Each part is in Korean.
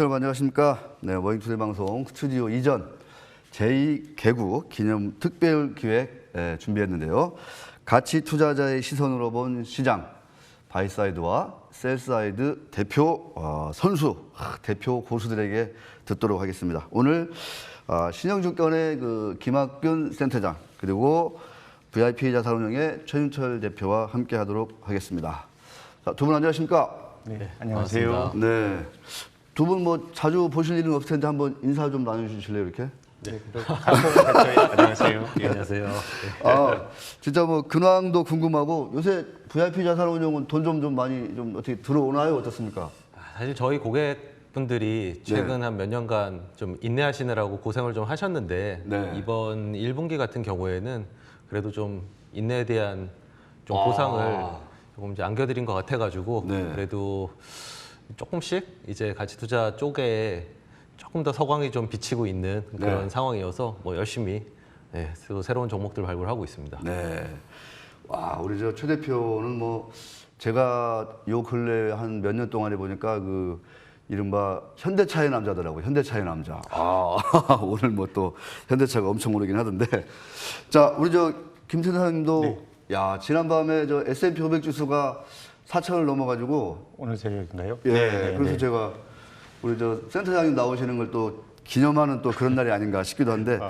청취자 여러분 안녕하십니까. 네, 모닝투데이 방송 스튜디오 이전 제2개국 기념 특별기획 준비했는데요. 가치 투자자의 시선으로 본 시장, 바이사이드와 셀사이드 대표 대표 고수들에게 듣도록 하겠습니다. 오늘 신영증권의 김학균 센터장 그리고 VIP 자산운용의 최윤철 대표와 함께하도록 하겠습니다. 자, 두 분 안녕하십니까? 네, 안녕하세요. 네, 두 분 뭐 자주 보실 일은 없을 텐데 한번 인사 좀 나눠주실래요, 이렇게? 네, 안녕하세요. 네, 안녕하세요. 진짜 뭐 근황도 궁금하고 요새 VIP 자산운용은 돈 좀 많이 좀 어떻게 들어오나요? 어떻습니까? 사실 저희 고객분들이 최근 한 몇 년간 좀 인내하시느라고 고생을 좀 하셨는데 네. 이번 1분기 같은 경우에는 그래도 좀 인내에 대한 좀 보상을 조금 이제 안겨드린 것 같아가지고 네. 그래도 조금씩 이제 가치 투자 쪽에 조금 더 서광이 좀 비치고 있는 그런 상황이어서 뭐 열심히 또 새로운 종목들 발굴하고 있습니다. 네. 와, 우리 최 대표는 뭐 제가 요 근래 한 몇 년 동안에 보니까 이른바 현대차의 남자더라고요. 현대차의 남자. 오늘 뭐 또 현대차가 엄청 오르긴 하던데. 자, 우리 김 센터장님도 야, 지난밤에 S&P 500 지수가 4천을 넘어가지고 오늘 새벽인가요? 예, 그래서 제가 우리 센터장님 나오시는 걸 또 기념하는 또 그런 날이 아닌가 싶기도 한데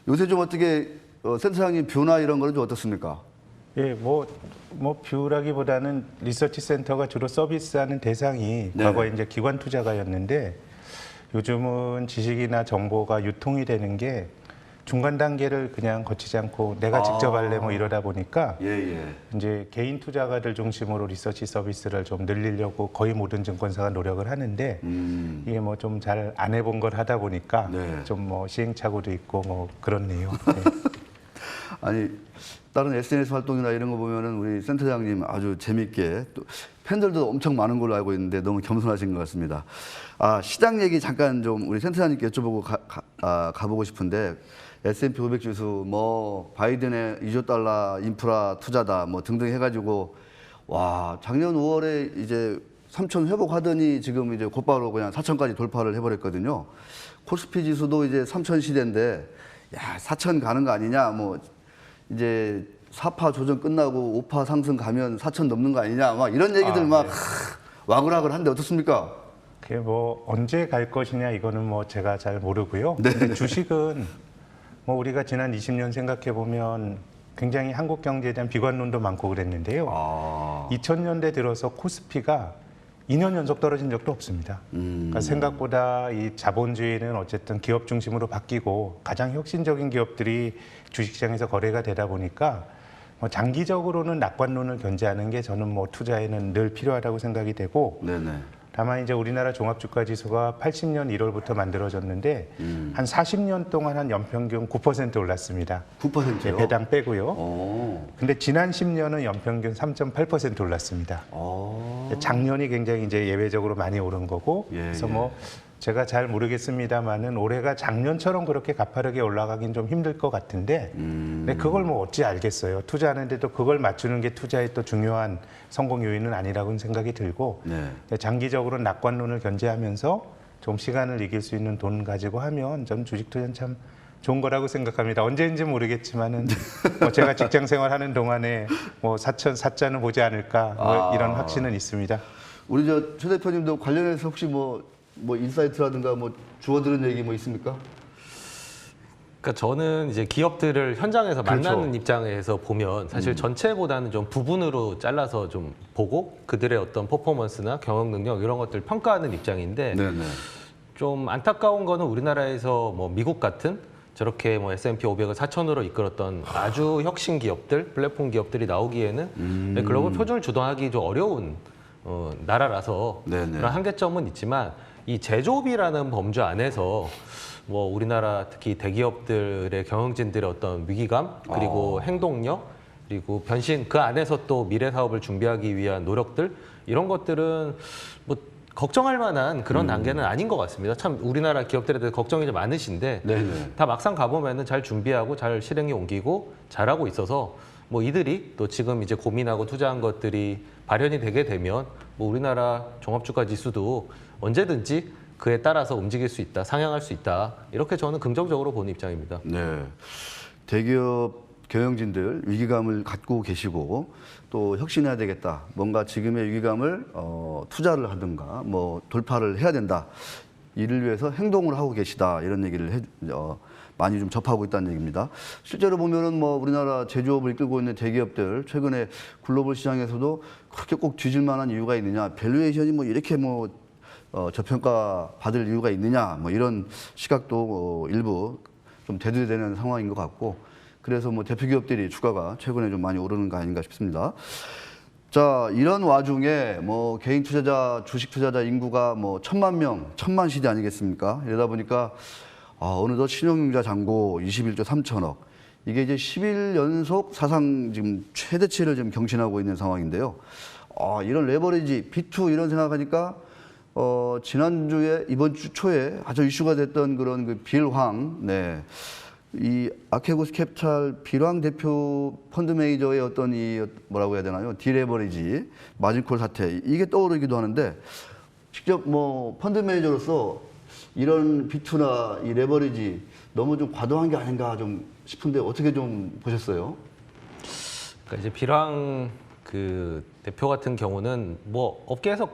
요새 좀 어떻게 센터장님 뷰나 이런 거는 좀 어떻습니까? 예, 뭐 뷰라기보다는 리서치 센터가 주로 서비스하는 대상이 과거에 이제 기관 투자가였는데 요즘은 지식이나 정보가 유통이 되는 게 중간 단계를 그냥 거치지 않고 내가 직접 할래 뭐 이러다 보니까 이제 개인 투자가들 중심으로 리서치 서비스를 좀 늘리려고 거의 모든 증권사가 노력을 하는데 이게 뭐 좀 잘 안 해본 걸 하다 보니까 좀 뭐 시행착오도 있고 뭐 그렇네요. 네. 아니 다른 SNS 활동이나 이런 거 보면은 우리 센터장님 아주 재밌게 또 팬들도 엄청 많은 걸로 알고 있는데 너무 겸손하신 것 같습니다. 시장 얘기 잠깐 좀 우리 센터장님께 여쭤보고 가보고 싶은데 S&P 500 지수 뭐 바이든의 2조 달러 인프라 투자다 뭐 등등 해가지고 와 작년 5월에 이제 3천 회복하더니 지금 이제 곧바로 그냥 4천까지 돌파를 해버렸거든요. 코스피 지수도 이제 3천 시대인데 야 4천 가는 거 아니냐 뭐 이제 4파 조정 끝나고 5파 상승 가면 4천 넘는 거 아니냐 막 이런 얘기들 막 와글와글 한데 어떻습니까? 그게 뭐 언제 갈 것이냐 이거는 뭐 제가 잘 모르고요. 근데 주식은 뭐 우리가 지난 20년 생각해 보면 굉장히 한국 경제에 대한 비관론도 많고 그랬는데요. 2000년대 들어서 코스피가 2년 연속 떨어진 적도 없습니다. 그러니까 생각보다 이 자본주의는 어쨌든 기업 중심으로 바뀌고 가장 혁신적인 기업들이 주식시장에서 거래가 되다 보니까 뭐 장기적으로는 낙관론을 견제하는 게 저는 뭐 투자에는 늘 필요하다고 생각이 되고 다만 이제 우리나라 종합주가지수가 80년 1월부터 만들어졌는데 한 40년 동안 한 연평균 9% 올랐습니다. 9%요? 배당 빼고요. 근데 지난 10년은 연평균 3.8% 올랐습니다. 작년이 굉장히 이제 예외적으로 많이 오른 거고 그래서 뭐 제가 잘 모르겠습니다만은 올해가 작년처럼 그렇게 가파르게 올라가긴 좀 힘들 것 같은데 근데 그걸 뭐 어찌 알겠어요. 투자하는데도 그걸 맞추는 게 투자의 또 중요한 성공 요인은 아니라고는 생각이 들고 장기적으로 낙관론을 견제하면서 좀 시간을 이길 수 있는 돈 가지고 하면 전 주식 투자는 참 좋은 거라고 생각합니다. 언제인지 모르겠지만은 뭐 제가 직장 생활하는 동안에 뭐 4자는 보지 않을까 뭐 이런 확신은 있습니다. 우리 최 대표님도 관련해서 혹시 뭐 인사이트라든가 뭐 주워들은 얘기 뭐 있습니까? 그러니까 저는 이제 기업들을 현장에서 만나는 입장에서 보면 사실 전체보다는 좀 부분으로 잘라서 좀 보고 그들의 어떤 퍼포먼스나 경영 능력 이런 것들 평가하는 입장인데 좀 안타까운 거는 우리나라에서 뭐 미국 같은 저렇게 뭐 S&P 500을 4천으로 이끌었던 아주 혁신 기업들, 플랫폼 기업들이 나오기에는 글로벌 표준을 주도하기 좀 어려운 나라라서 그런 한계점은 있지만 이 제조업이라는 범주 안에서 뭐 우리나라 특히 대기업들의 경영진들의 어떤 위기감 그리고 행동력 그리고 변신 그 안에서 또 미래 사업을 준비하기 위한 노력들 이런 것들은 뭐 걱정할 만한 그런 단계는 아닌 것 같습니다. 참 우리나라 기업들에 대해 걱정이 좀 많으신데 다 막상 가보면은 잘 준비하고 잘 실행에 옮기고 잘하고 있어서 뭐 이들이 또 지금 이제 고민하고 투자한 것들이 발현이 되게 되면 뭐 우리나라 종합주가 지수도 언제든지 그에 따라서 움직일 수 있다, 상향할 수 있다. 이렇게 저는 긍정적으로 보는 입장입니다. 네. 대기업 경영진들 위기감을 갖고 계시고 또 혁신해야 되겠다. 뭔가 지금의 위기감을 투자를 하든가 뭐 돌파를 해야 된다. 이를 위해서 행동을 하고 계시다. 이런 얘기를 많이 좀 접하고 있다는 얘기입니다. 실제로 보면은 뭐 우리나라 제조업을 이끌고 있는 대기업들 최근에 글로벌 시장에서도 그렇게 꼭 뒤질 만한 이유가 있느냐, 밸류에이션이 뭐 이렇게 뭐 저평가 받을 이유가 있느냐, 뭐 이런 시각도 일부 좀 대두되는 상황인 것 같고, 그래서 뭐 대표 기업들이 주가가 최근에 좀 많이 오르는 거 아닌가 싶습니다. 자, 이런 와중에 뭐 개인 투자자, 주식 투자자 인구가 뭐 1,000만 명, 1,000만 시대 아니겠습니까? 이러다 보니까 어느덧 신용융자 잔고 21조 3천억. 이게 이제 10일 연속 사상 지금 최대치를 지금 경신하고 있는 상황인데요. 이런 레버리지, B2 이런 생각하니까 지난주에 이번 주 초에 아주 이슈가 됐던 그런 그 빌황, 네. 이 아케고스 캡탈 빌황 대표 펀드 매니저의 어떤 이 뭐라고 해야 되나요? 디레버리지, 마진콜 사태, 이게 떠오르기도 하는데 직접 뭐 펀드 매니저로서 이런 B2나 이 레버리지 너무 좀 과도한 게 아닌가 좀 싶은데 어떻게 좀 보셨어요? 그러니까 이제 빌황 그 대표 같은 경우는 뭐 업계에서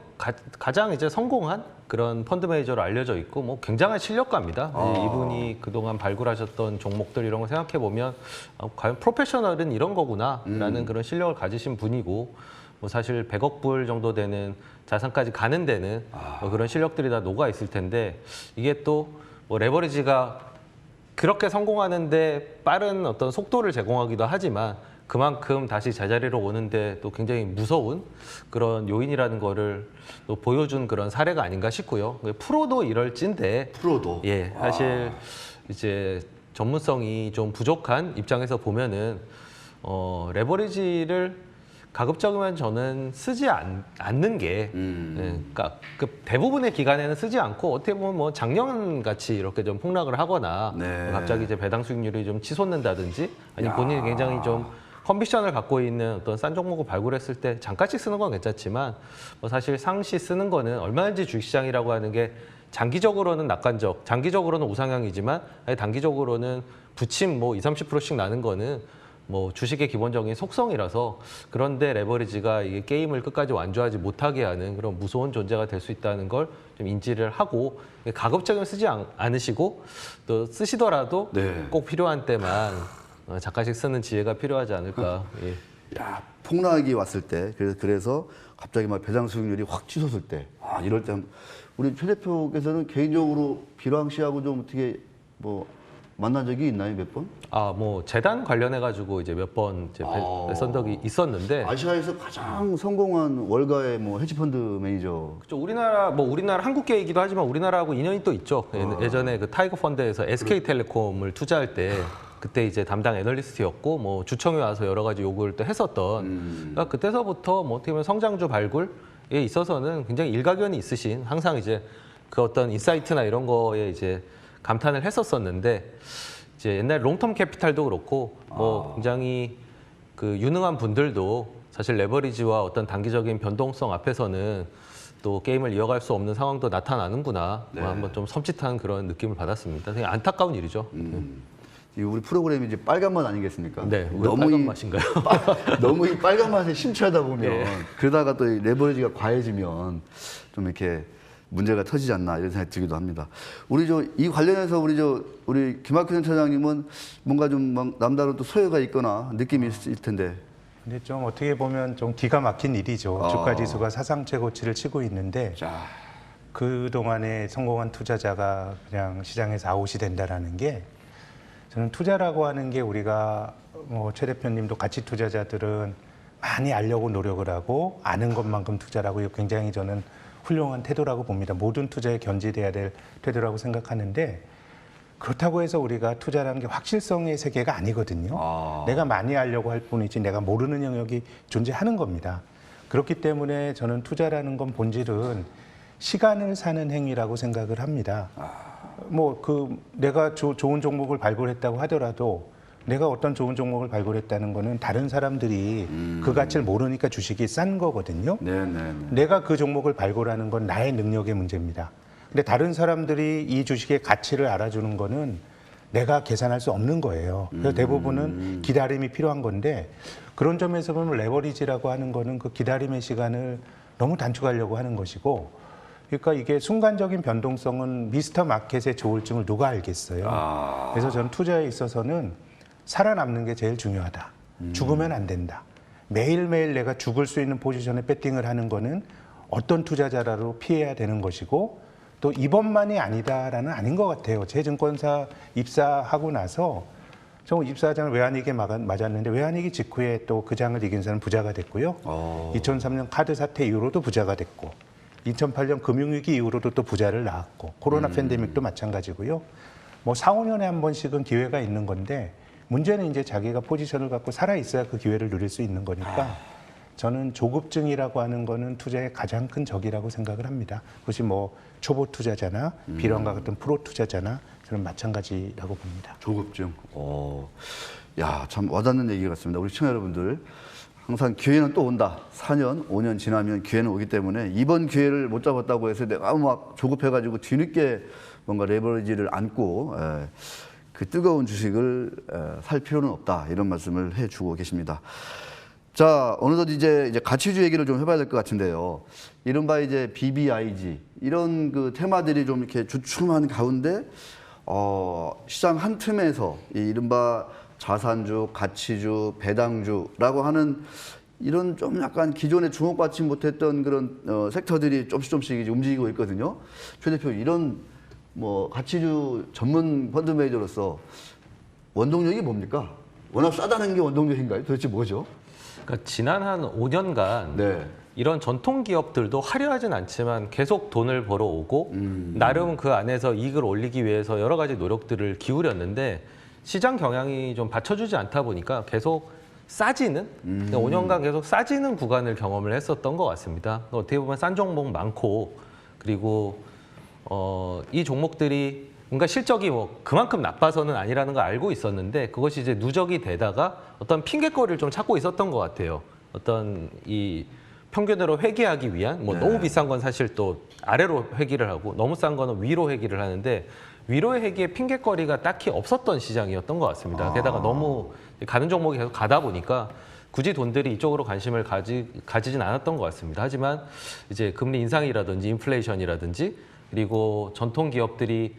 가장 이제 성공한 그런 펀드 매니저로 알려져 있고 뭐 굉장한 실력가입니다. 이분이 그동안 발굴하셨던 종목들 이런 거 생각해 보면 과연 프로페셔널은 이런 거구나라는 그런 실력을 가지신 분이고 뭐 사실 100억 불 정도 되는 자산까지 가는 데는 뭐 그런 실력들이 다 녹아 있을 텐데 이게 또 뭐 레버리지가 그렇게 성공하는데 빠른 어떤 속도를 제공하기도 하지만 그만큼 다시 제자리로 오는데 또 굉장히 무서운 그런 요인이라는 거를 또 보여준 그런 사례가 아닌가 싶고요. 프로도 이럴진데 프로도. 예, 사실 이제 전문성이 좀 부족한 입장에서 보면은 레버리지를 가급적이면 저는 쓰지 않는 게, 예, 그러니까 그 대부분의 기간에는 쓰지 않고 어떻게 보면 뭐 작년 같이 이렇게 좀 폭락을 하거나 네. 갑자기 이제 배당 수익률이 좀 치솟는다든지 아니면 본인이 굉장히 좀 컨비션을 갖고 있는 어떤 싼 종목을 발굴했을 때 잠깐씩 쓰는 건 괜찮지만 뭐 사실 상시 쓰는 거는 얼마든지 주식시장이라고 하는 게 장기적으로는 낙관적, 장기적으로는 우상향이지만 단기적으로는 부침 뭐 20-30%씩 나는 거는 뭐 주식의 기본적인 속성이라서 그런데 레버리지가 이게 게임을 끝까지 완주하지 못하게 하는 그런 무서운 존재가 될 수 있다는 걸 좀 인지를 하고 가급적이면 쓰지 않으시고 또 쓰시더라도 네. 꼭 필요한 때만 잠깐씩 쓰는 지혜가 필요하지 않을까. 예. 야, 폭락이 왔을 때 그래서 갑자기 막 배당 수익률이 확 치솟을 때 이럴 때 우리 최 대표께서는 개인적으로 빌황 씨하고 좀 어떻게 뭐 만난 적이 있나요, 몇 번? 뭐 재단 관련해 가지고 이제 몇 번 이제 뵀던 적이 있었는데 아시아에서 가장 성공한 월가의 뭐 헤지펀드 매니저. 그렇죠. 우리나라 한국계이기도 하지만 우리나라하고 인연이 또 있죠. 예전에 그 타이거 펀드에서 SK텔레콤을 투자할 때 그때 이제 담당 애널리스트였고 뭐 주청에 와서 여러 가지 요구를 또 했었던. 그러니까 그때서부터 뭐 어떻게 보면 성장주 발굴에 있어서는 굉장히 일가견이 있으신 항상 이제 그 어떤 인사이트나 이런 거에 이제 감탄을 했었었는데 이제 옛날 롱텀 캐피탈도 그렇고 뭐 굉장히 그 유능한 분들도 사실 레버리지와 어떤 단기적인 변동성 앞에서는 또 게임을 이어갈 수 없는 상황도 나타나는구나. 네. 뭐 한번 좀 섬찟한 그런 느낌을 받았습니다. 되게 안타까운 일이죠. 이 우리 프로그램이 이제 빨간 맛 아니겠습니까? 네, 왜 빨간 맛인가요? 너무 이 빨간 맛에 심취하다 보면 그러다가 또 이 레버리지가 과해지면 좀 이렇게 문제가 터지지 않나 이런 생각이 들기도 합니다. 우리 이 관련해서 우리 김학규 센터장님은 뭔가 좀 남다른 또 소여가 있거나 느낌이 있을 텐데. 근데 좀 어떻게 보면 좀 기가 막힌 일이죠. 주가 지수가 사상 최고치를 치고 있는데 그 동안에 성공한 투자자가 그냥 시장에서 아웃이 된다라는 게 저는 투자라고 하는 게 우리가 뭐 최 대표님도 가치 투자자들은 많이 알려고 노력을 하고 아는 것만큼 투자라고 굉장히 저는 훌륭한 태도라고 봅니다. 모든 투자에 견지돼야 될 태도라고 생각하는데 그렇다고 해서 우리가 투자라는 게 확실성의 세계가 아니거든요. 내가 많이 알려고 할 뿐이지 내가 모르는 영역이 존재하는 겁니다. 그렇기 때문에 저는 투자라는 건 본질은 시간을 사는 행위라고 생각을 합니다. 뭐 내가 좋은 종목을 발굴했다고 하더라도 내가 어떤 좋은 종목을 발굴했다는 거는 다른 사람들이 그 가치를 모르니까 주식이 싼 거거든요. 네네. 내가 그 종목을 발굴하는 건 나의 능력의 문제입니다. 근데 다른 사람들이 이 주식의 가치를 알아주는 거는 내가 계산할 수 없는 거예요. 그래서 대부분은 기다림이 필요한 건데 그런 점에서 보면 레버리지라고 하는 거는 그 기다림의 시간을 너무 단축하려고 하는 것이고, 그러니까 이게 순간적인 변동성은 미스터 마켓의 조울증을 누가 알겠어요. 그래서 저는 투자에 있어서는 살아남는 게 제일 중요하다. 죽으면 안 된다. 매일매일 내가 죽을 수 있는 포지션에 배팅을 하는 거는 어떤 투자자라도 피해야 되는 것이고, 또 이번만이 아니다라는 아닌 것 같아요. 제 증권사 입사하고 나서 저 입사장을 외환위기에 맞았는데 외환위기 직후에 또 그 장을 이긴 사람은 부자가 됐고요. 2003년 카드 사태 이후로도 부자가 됐고 2008년 금융위기 이후로도 또 부자를 낳았고 코로나 팬데믹도 마찬가지고요. 뭐 4, 5년에 한 번씩은 기회가 있는 건데 문제는 이제 자기가 포지션을 갖고 살아 있어야 그 기회를 누릴 수 있는 거니까 저는 조급증이라고 하는 거는 투자의 가장 큰 적이라고 생각을 합니다. 그것이 뭐 초보 투자자나 비련과 같은 프로 투자자나 저는 마찬가지라고 봅니다. 조급증. 야, 참 와닿는 얘기 같습니다. 우리 시청자 여러분들 항상 기회는 또 온다. 4년, 5년 지나면 기회는 오기 때문에 이번 기회를 못 잡았다고 해서 내가 막 조급해가지고 뒤늦게 뭔가 레버리지를 안고 그 뜨거운 주식을 살 필요는 없다. 이런 말씀을 해주고 계십니다. 자, 어느덧 이제 가치주 얘기를 좀 해봐야 될 것 같은데요. 이른바 이제 BBIG 이런 그 테마들이 좀 이렇게 주춤한 가운데 시장 한 틈에서 이 이른바 자산주, 가치주, 배당주라고 하는 이런 좀 약간 기존에 주목받지 못했던 그런 섹터들이 조금씩 이제 움직이고 있거든요. 최 대표, 이런 뭐 가치주 전문 펀드 매니저로서 원동력이 뭡니까? 워낙 싸다는 게 원동력인가요? 도대체 뭐죠? 그러니까 지난 한 5년간 네. 이런 전통 기업들도 화려하진 않지만 계속 돈을 벌어오고 나름 그 안에서 이익을 올리기 위해서 여러 가지 노력들을 기울였는데 시장 경향이 좀 받쳐주지 않다 보니까 계속 싸지는 5년간 계속 싸지는 구간을 경험을 했었던 것 같습니다. 어떻게 보면 싼 종목 많고 그리고 이 종목들이 뭔가 실적이 뭐 그만큼 나빠서는 아니라는 걸 알고 있었는데 그것이 이제 누적이 되다가 어떤 핑계거리를 좀 찾고 있었던 것 같아요. 어떤 이 평균으로 회귀하기 위한 뭐 너무 비싼 건 사실 또 아래로 회귀를 하고 너무 싼 거는 위로 회귀를 하는데 위로의 회귀에 핑계거리가 딱히 없었던 시장이었던 것 같습니다. 게다가 너무 가는 종목이 계속 가다 보니까 굳이 돈들이 이쪽으로 관심을 가지진 않았던 것 같습니다. 하지만 이제 금리 인상이라든지 인플레이션이라든지 그리고 전통 기업들이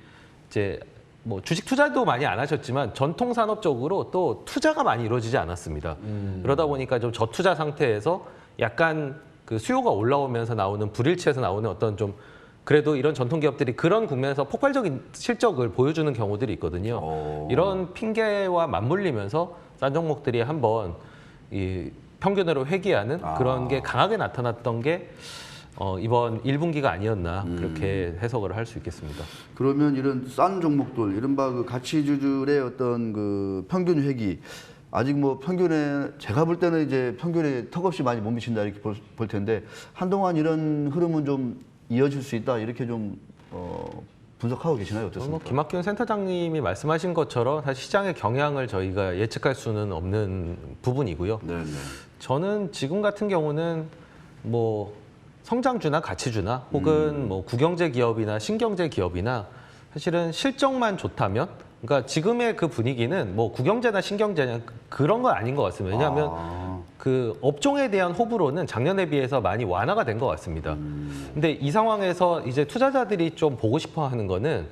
이제 뭐 주식 투자도 많이 안 하셨지만 전통 산업 쪽으로 또 투자가 많이 이루어지지 않았습니다. 그러다 보니까 좀 저투자 상태에서 약간 그 수요가 올라오면서 나오는 불일치에서 나오는 어떤 좀 그래도 이런 전통 기업들이 그런 국면에서 폭발적인 실적을 보여주는 경우들이 있거든요. 이런 핑계와 맞물리면서 싼 종목들이 한번 이 평균으로 회귀하는 그런 게 강하게 나타났던 게 이번 1분기가 아니었나 그렇게 해석을 할 수 있겠습니다. 그러면 이런 싼 종목들, 이른바 그 가치주들의 어떤 그 평균 회귀, 아직 뭐 평균에 제가 볼 때는 이제 평균에 턱없이 많이 못 미친다 이렇게 볼 텐데 한동안 이런 흐름은 좀 이어질 수 있다 이렇게 좀 분석하고 계시나요? 어떻습니까? 김학균 센터장님이 말씀하신 것처럼 사실 시장의 경향을 저희가 예측할 수는 없는 부분이고요. 네네. 저는 지금 같은 경우는 뭐 성장주나 가치주나 혹은 뭐 구경제 기업이나 신경제 기업이나 사실은 실적만 좋다면 그러니까 지금의 그 분위기는 뭐 구경제나 신경제나 그런 건 아닌 것 같습니다. 왜냐하면 그 업종에 대한 호불호는 작년에 비해서 많이 완화가 된 것 같습니다. 근데 이 상황에서 이제 투자자들이 좀 보고 싶어 하는 거는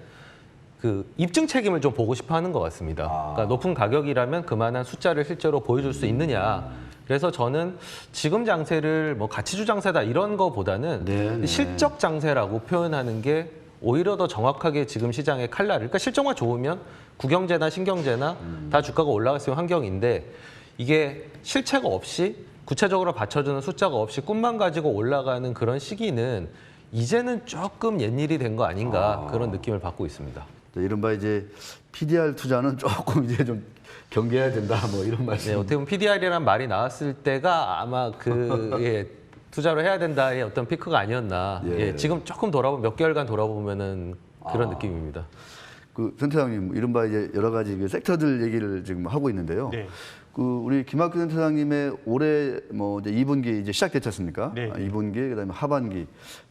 그 입증 책임을 좀 보고 싶어 하는 것 같습니다. 그러니까 높은 가격이라면 그만한 숫자를 실제로 보여줄 수 있느냐. 그래서 저는 지금 장세를 뭐 가치주 장세다 이런 거보다는 네네. 실적 장세라고 표현하는 게 오히려 더 정확하게 지금 시장의 칼날을 그러니까 실적만 좋으면 구경제나 신경제나 다 주가가 올라갈 수 있는 환경인데 이게 실체가 없이 구체적으로 받쳐주는 숫자가 없이 꿈만 가지고 올라가는 그런 시기는 이제는 조금 옛일이 된 거 아닌가 그런 느낌을 받고 있습니다. 이른바 이제 PDR 투자는 조금 이제 좀 경계해야 된다 뭐 이런 말씀. 네, 어떻게 보면 PDR이라는 말이 나왔을 때가 아마 그 투자로 해야 된다의 어떤 피크가 아니었나. 예. 지금 조금 몇 개월간 돌아보면은 그런 느낌입니다. 그 센터장님 이른바 이제 여러 가지 그 섹터들 얘기를 지금 하고 있는데요. 네. 그 우리 김학규 센터장님의 올해 뭐 이제 2분기 이제 시작됐지 않습니까? 네. 2분기 그다음에 하반기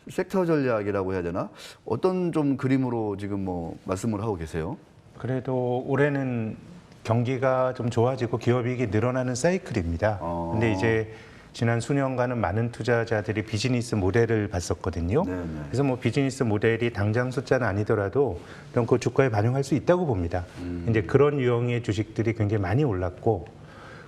섹터 전략이라고 해야 되나? 어떤 좀 그림으로 지금 뭐 말씀을 하고 계세요? 그래도 올해는 경기가 좀 좋아지고 기업이익이 늘어나는 사이클입니다. 근데 이제 지난 수년간은 많은 투자자들이 비즈니스 모델을 봤었거든요. 네네. 그래서 뭐 비즈니스 모델이 당장 숫자는 아니더라도 좀 그 주가에 반영할 수 있다고 봅니다. 이제 그런 유형의 주식들이 굉장히 많이 올랐고,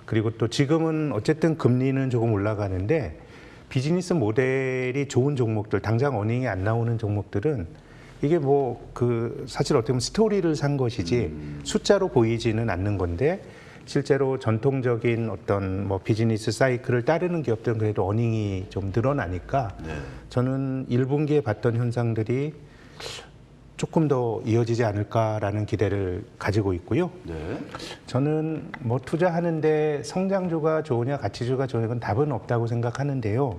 그리고 또 지금은 어쨌든 금리는 조금 올라가는데 비즈니스 모델이 좋은 종목들, 당장 어닝이 안 나오는 종목들은 이게 뭐 그 사실 어떻게 보면 스토리를 산 것이지 숫자로 보이지는 않는 건데, 실제로 전통적인 어떤 뭐 비즈니스 사이클을 따르는 기업들은 그래도 어닝이 좀 늘어나니까 저는 1분기에 봤던 현상들이 조금 더 이어지지 않을까라는 기대를 가지고 있고요. 네. 저는 뭐 투자하는데 성장주가 좋으냐 가치주가 좋으냐 건 답은 없다고 생각하는데요.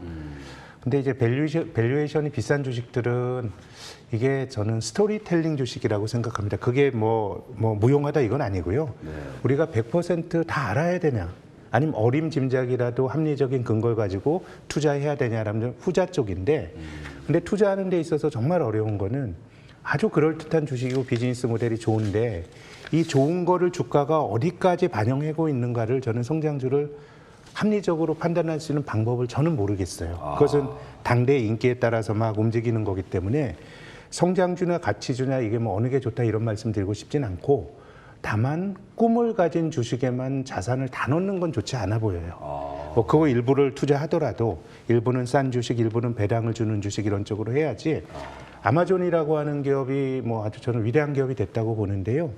근데 이제 밸류에이션이 비싼 주식들은 이게 저는 스토리텔링 주식이라고 생각합니다. 그게 뭐 무용하다 이건 아니고요. 우리가 100%다 알아야 되냐, 아니면 어림짐작이라도 합리적인 근거를 가지고 투자해야 되냐라면 후자 쪽인데, 근데 투자하는 데 있어서 정말 어려운 거는 아주 그럴듯한 주식이고 비즈니스 모델이 좋은데 이 좋은 거를 주가가 어디까지 반영하고 있는가를, 저는 성장주를 합리적으로 판단할 수 있는 방법을 저는 모르겠어요. 그것은 당대의 인기에 따라서 막 움직이는 거기 때문에 성장주나 가치주나 이게 뭐 어느 게 좋다 이런 말씀 드리고 싶진 않고, 다만 꿈을 가진 주식에만 자산을 다 넣는 건 좋지 않아 보여요. 뭐 그거 일부를 투자하더라도 일부는 싼 주식, 일부는 배당을 주는 주식 이런 쪽으로 해야지. 아마존이라고 하는 기업이 뭐 아주 저는 위대한 기업이 됐다고 보는데요.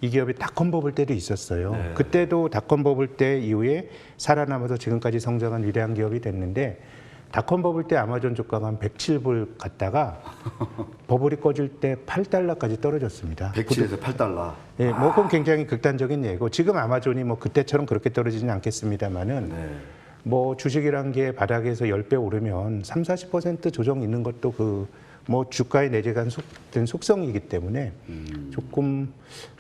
이 기업이 닷컴 버블 때도 있었어요. 그때도 닷컴 버블 때 이후에 살아남아서 지금까지 성장한 위대한 기업이 됐는데, 닷컴 버블 때 아마존 주가가 한 107불 갔다가 버블이 꺼질 때 8달러까지 떨어졌습니다. 107에서 8달러. 예, 뭐 그건 굉장히 극단적인 예고, 지금 아마존이 뭐 그때처럼 그렇게 떨어지진 않겠습니다만은 뭐 주식이란 게 바닥에서 10배 오르면 30-40% 조정 있는 것도 그 뭐 주가의 내재된 속성이기 때문에 조금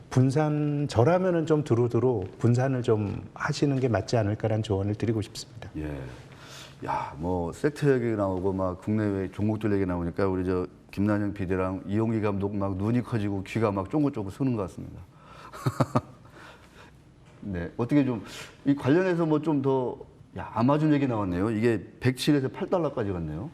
분산, 저라면은 좀 두루두루 분산을 좀 하시는 게 맞지 않을까라는 조언을 드리고 싶습니다. 예. 야, 뭐 섹터 얘기 나오고 막 국내외 종목들 얘기 나오니까 우리 저 김난영 PD랑 이용기 감독 막 눈이 커지고 귀가 막 쫑긋쫑긋 서는 것 같습니다. 네, 어떻게 좀 이 관련해서 뭐 좀 더, 야, 아마존 얘기 나왔네요. 이게 107에서 8달러까지 갔네요.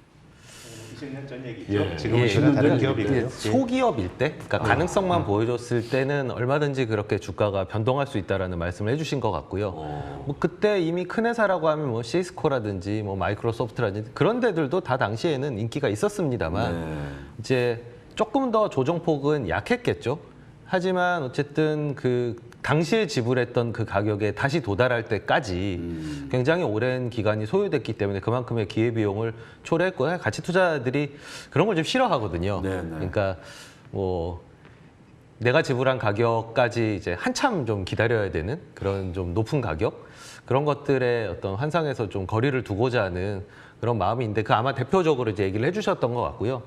20년 전 얘기죠. 예. 지금은 예. 제가 다른 이게 기업이고요. 소기업일 때, 그러니까 가능성만 보여줬을 때는 얼마든지 그렇게 주가가 변동할 수 있다라는 말씀을 해주신 것 같고요. 뭐 그때 이미 큰 회사라고 하면 뭐 시스코라든지 뭐 마이크로소프트라든지 그런 데들도 다 당시에는 인기가 있었습니다만 이제 조금 더 조정폭은 약했겠죠. 하지만 어쨌든 그 당시에 지불했던 그 가격에 다시 도달할 때까지 굉장히 오랜 기간이 소요됐기 때문에 그만큼의 기회비용을 초래했고, 가치 투자들이 그런 걸 좀 싫어하거든요. 그러니까 뭐 내가 지불한 가격까지 이제 한참 좀 기다려야 되는 그런 좀 높은 가격, 그런 것들의 어떤 환상에서 좀 거리를 두고자 하는 그런 마음인데, 그 아마 대표적으로 이제 얘기를 해주셨던 것 같고요.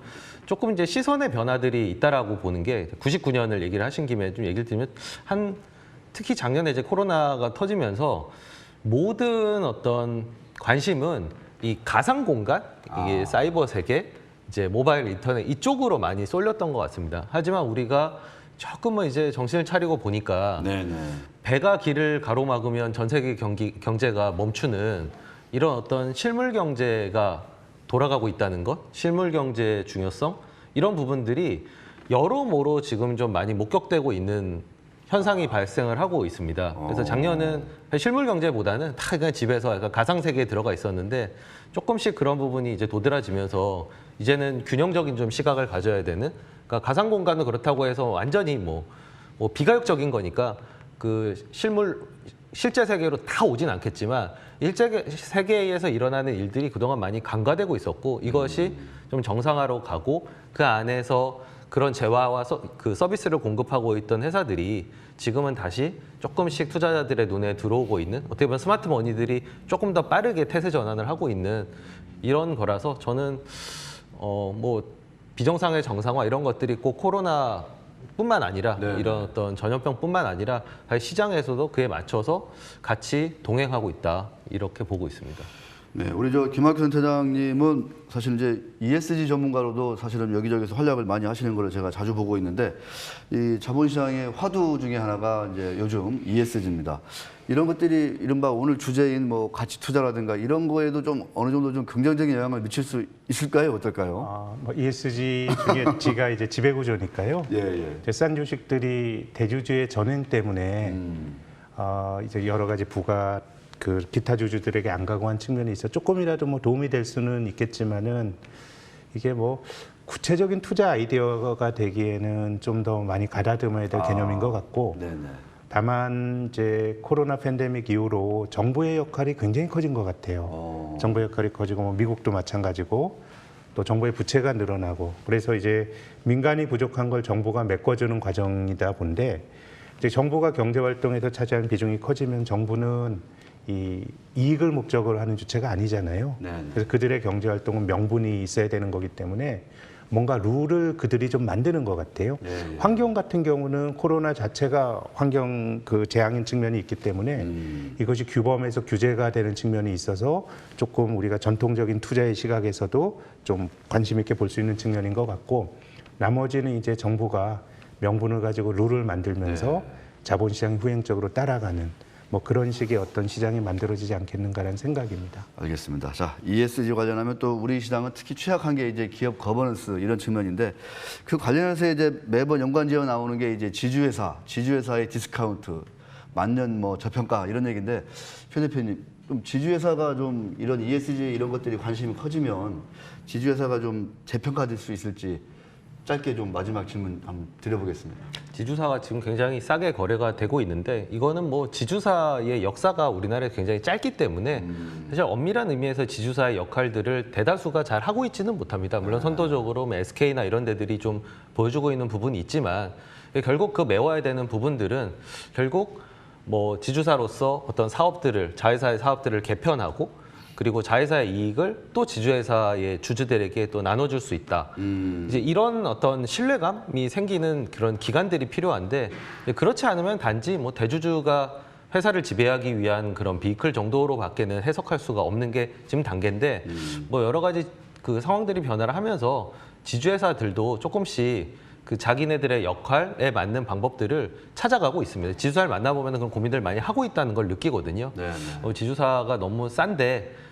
조금 이제 시선의 변화들이 있다라고 보는 게, 99년을 얘기를 하신 김에 좀 얘기를 드리면, 특히 작년에 이제 코로나가 터지면서 모든 어떤 관심은 이 가상 공간, 이게 사이버 세계, 이제 모바일 인터넷 이쪽으로 많이 쏠렸던 것 같습니다. 하지만 우리가 조금은 이제 정신을 차리고 보니까 배가 길을 가로막으면 전 세계 경제가 멈추는 이런 어떤 실물 경제가 돌아가고 있다는 것, 실물 경제의 중요성, 이런 부분들이 여러모로 지금 좀 많이 목격되고 있는 현상이 발생을 하고 있습니다. 그래서 작년은 실물 경제보다는 다 그냥 집에서 약간 가상 세계에 들어가 있었는데, 조금씩 그런 부분이 이제 도드라지면서 이제는 균형적인 좀 시각을 가져야 되는, 그러니까 가상 공간은 그렇다고 해서 완전히 뭐 비가역적인 거니까 그 실제 세계로 다 오진 않겠지만, 일제 세계에서 일어나는 일들이 그동안 많이 간과되고 있었고, 이것이 좀 정상화로 가고 그 안에서 그런 재화와 그 서비스를 공급하고 있던 회사들이 지금은 다시 조금씩 투자자들의 눈에 들어오고 있는, 어떻게 보면 스마트 머니들이 조금 더 빠르게 태세 전환을 하고 있는 이런 거라서, 저는 뭐 비정상의 정상화 이런 것들이 꼭 코로나 뿐만 아니라 네. 이런 어떤 전염병뿐만 아니라 사실 시장에서도 그에 맞춰서 같이 동행하고 있다 이렇게 보고 있습니다. 네, 우리 저 김학규 센터장님은 사실 이제 ESG 전문가로도 사실은 여기저기서 활약을 많이 하시는 걸 제가 자주 보고 있는데 이 자본시장의 화두 중에 하나가 이제 요즘 ESG입니다. 이런 것들이 이른바 오늘 주제인 뭐 가치 투자라든가 이런 거에도 좀 어느 정도 좀 긍정적인 영향을 미칠 수 있을까요? 어떨까요? 뭐 ESG 중에 G가 이제 지배구조니까요. 예, 예. 이제 싼 주식들이 대주주의 전횡 때문에 이제 여러 가지 부가 그 기타 주주들에게 안 가고 한 측면이 있어 조금이라도 뭐 도움이 될 수는 있겠지만은 이게 뭐 구체적인 투자 아이디어가 되기에는 좀 더 많이 가다듬어야 될 개념인 것 같고 네네. 다만 이제 코로나 팬데믹 이후로 정부의 역할이 굉장히 커진 것 같아요. 정부의 역할이 커지고 뭐 미국도 마찬가지고 또 정부의 부채가 늘어나고 그래서 이제 민간이 부족한 걸 정부가 메꿔주는 과정이다 본데 이제 정부가 경제 활동에서 차지하는 비중이 커지면 정부는 이 이익을 목적으로 하는 주체가 아니잖아요. 네네. 그래서 그들의 경제 활동은 명분이 있어야 되는 거기 때문에 뭔가 룰을 그들이 좀 만드는 것 같아요. 네. 환경 같은 경우는 코로나 자체가 환경 그 재앙인 측면이 있기 때문에 이것이 규범에서 규제가 되는 측면이 있어서 조금 우리가 전통적인 투자의 시각에서도 좀 관심 있게 볼 수 있는 측면인 것 같고 나머지는 이제 정부가 명분을 가지고 룰을 만들면서 자본시장이 후행적으로 따라가는 뭐 그런 식의 어떤 시장이 만들어지지 않겠는가라는 생각입니다. 알겠습니다. 자, ESG 관련하면 또 우리 시장은 특히 취약한 게 이제 기업 거버넌스 이런 측면인데 그 관련해서 이제 매번 연관지어 나오는 게 이제 지주회사의 디스카운트, 만년 뭐 저평가 이런 얘기인데 최 대표님 좀 지주회사가 좀 이런 ESG 이런 것들이 관심이 커지면 지주회사가 좀 재평가될 수 있을지 짧게 좀 마지막 질문 한번 드려보겠습니다. 지주사가 지금 굉장히 싸게 거래가 되고 있는데 이거는 뭐 지주사의 역사가 우리나라에 굉장히 짧기 때문에 사실 엄밀한 의미에서 지주사의 역할들을 대다수가 잘 하고 있지는 못합니다. 물론 선도적으로 뭐 SK나 이런 데들이 좀 보여주고 있는 부분이 있지만 결국 그 메워야 되는 부분들은 결국 뭐 지주사로서 어떤 사업들을 자회사의 사업들을 개편하고 그리고 자회사의 이익을 또 지주회사의 주주들에게 또 나눠줄 수 있다. 이제 이런 어떤 신뢰감이 생기는 그런 기관들이 필요한데 그렇지 않으면 단지 뭐 대주주가 회사를 지배하기 위한 그런 비이클 정도로밖에는 해석할 수가 없는 게 지금 단계인데 뭐 여러 가지 그 상황들이 변화를 하면서 지주회사들도 조금씩 그 자기네들의 역할에 맞는 방법들을 찾아가고 있습니다. 지주사를 만나보면 그런 고민들 많이 하고 있다는 걸 느끼거든요. 지주사가 너무 싼데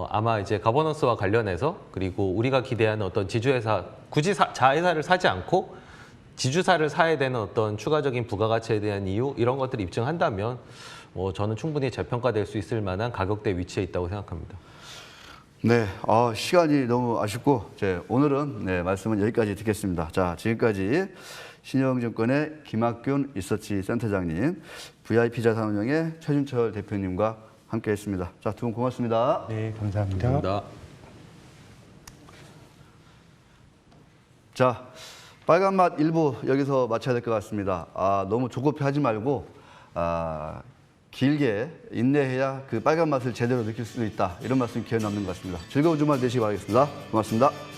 아마 이제 가버넌스와 관련해서 그리고 우리가 기대하는 어떤 지주회사 굳이 자회사를 사지 않고 지주사를 사야 되는 어떤 추가적인 부가가치에 대한 이유 이런 것들을 입증한다면 저는 충분히 재평가될 수 있을 만한 가격대 위치에 있다고 생각합니다. 네, 시간이 너무 아쉽고 오늘은 말씀은 여기까지 듣겠습니다. 자, 지금까지 신영증권의 김학균 리서치 센터장님, VIP 자산운용의 최준철 대표님과 함께했습니다. 자, 두 분 고맙습니다. 네, 감사합니다. 감사합니다. 자, 빨간맛 1부 여기서 마쳐야 될 것 같습니다. 너무 조급해하지 말고 길게 인내해야 그 빨간 맛을 제대로 느낄 수 있다. 이런 말씀 기억에 남는 것 같습니다. 즐거운 주말 되시기 바라겠습니다. 고맙습니다.